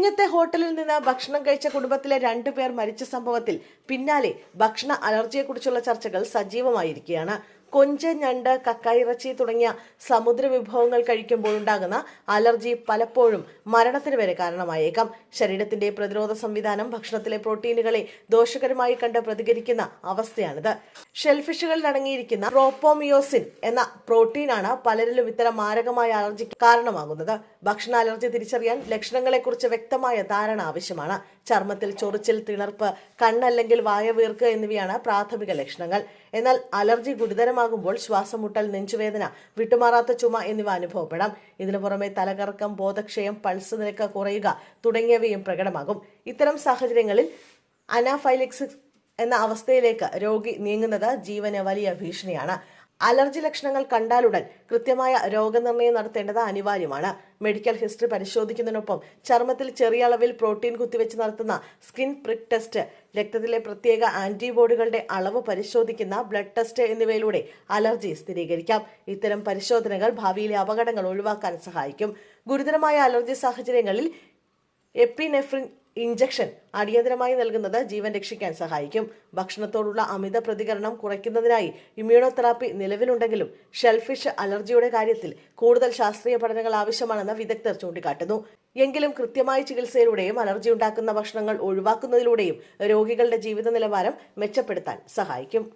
വിഴിഞ്ഞത്തെ ഹോട്ടലിൽ നിന്ന് ഭക്ഷണം കഴിച്ച കുടുംബത്തിലെ 2 പേർ മരിച്ച സംഭവത്തിൽ പിന്നാലെ ഭക്ഷണ അലർജിയെക്കുറിച്ചുള്ള ചർച്ചകൾ സജീവമായിരിക്കുകയാണ്. കൊഞ്ച്, ഞണ്ട്, കക്കായിറച്ചി തുടങ്ങിയ സമുദ്ര വിഭവങ്ങൾ കഴിക്കുമ്പോൾ ഉണ്ടാകുന്ന അലർജി പലപ്പോഴും മരണത്തിന് വരെ കാരണമായേക്കാം. ശരീരത്തിന്റെ പ്രതിരോധ സംവിധാനം ഭക്ഷണത്തിലെ പ്രോട്ടീനുകളെ ദോഷകരമായി കണ്ട് പ്രതികരിക്കുന്ന അവസ്ഥയാണിത്. ഷെൽഫിഷുകളിൽ അടങ്ങിയിരിക്കുന്ന ട്രോപ്പോമിയോസിൻ എന്ന പ്രോട്ടീനാണ് പലരിലും ഇത്തരം മാരകമായ അലർജിക്ക് കാരണമാകുന്നത്. ഭക്ഷണ അലർജി തിരിച്ചറിയാൻ ലക്ഷണങ്ങളെക്കുറിച്ച് വ്യക്തമായ ധാരണ ആവശ്യമാണ്. ചർമ്മത്തിൽ ചൊറിച്ചിൽ, തിണർപ്പ്, കണ്ണല്ലെങ്കിൽ വായ വീർക്കുക എന്നിവയാണ് പ്രാഥമിക ലക്ഷണങ്ങൾ. എന്നാൽ അലർജി ഗുരുതരമാകുമ്പോൾ ശ്വാസമുട്ടൽ, നെഞ്ചുവേദന, വിട്ടുമാറാത്ത ചുമ എന്നിവ അനുഭവപ്പെടാം. ഇതിനു പുറമെ തലകറക്കം, ബോധക്ഷയം, പൾസ് നിരക്ക് കുറയുക തുടങ്ങിയവയും പ്രകടമാകും. ഇത്തരം സാഹചര്യങ്ങളിൽ അനാഫൈലാക്സിസ് എന്ന അവസ്ഥയിലേക്ക് രോഗി നീങ്ങുന്നത് ജീവന് വലിയ ഭീഷണിയാണ്. അലർജി ലക്ഷണങ്ങൾ കണ്ടാലുടൻ കൃത്യമായ രോഗനിർണയം നടത്തേണ്ടത് അനിവാര്യമാണ്. മെഡിക്കൽ ഹിസ്റ്ററി പരിശോധിക്കുന്നതിനൊപ്പം ചർമ്മത്തിൽ ചെറിയ അളവിൽ പ്രോട്ടീൻ കുത്തിവെച്ച് നടത്തുന്ന സ്കിൻ പ്രിക് ടെസ്റ്റ്, രക്തത്തിലെ പ്രത്യേക ആന്റിബോഡികളുടെ അളവ് പരിശോധിക്കുന്ന ബ്ലഡ് ടെസ്റ്റ് എന്നിവയിലൂടെ അലർജി സ്ഥിരീകരിക്കാം. ഇത്തരം പരിശോധനകൾ ഭാവിയിലെ അപകടങ്ങൾ ഒഴിവാക്കാൻ സഹായിക്കും. ഗുരുതരമായ അലർജി സാഹചര്യങ്ങളിൽ എപ്പിനെഫ്രിൻ ഇഞ്ചക്ഷൻ അടിയന്തരമായി നൽകുന്നത് ജീവൻ രക്ഷിക്കാൻ സഹായിക്കും. ഭക്ഷണത്തോടുള്ള അമിത പ്രതികരണം കുറയ്ക്കുന്നതിനായി ഇമ്മ്യൂണോതെറാപ്പി നിലവിലുണ്ടെങ്കിലും ഷെൽഫിഷ് അലർജിയുടെ കാര്യത്തിൽ കൂടുതൽ ശാസ്ത്രീയ പഠനങ്ങൾ ആവശ്യമാണെന്ന് വിദഗ്ധർ ചൂണ്ടിക്കാട്ടുന്നു. എങ്കിലും കൃത്യമായ ചികിത്സയിലൂടെയും അലർജി ഉണ്ടാക്കുന്ന ഭക്ഷണങ്ങൾ ഒഴിവാക്കുന്നതിലൂടെയും രോഗികളുടെ ജീവിത നിലവാരം മെച്ചപ്പെടുത്താൻ സഹായിക്കും.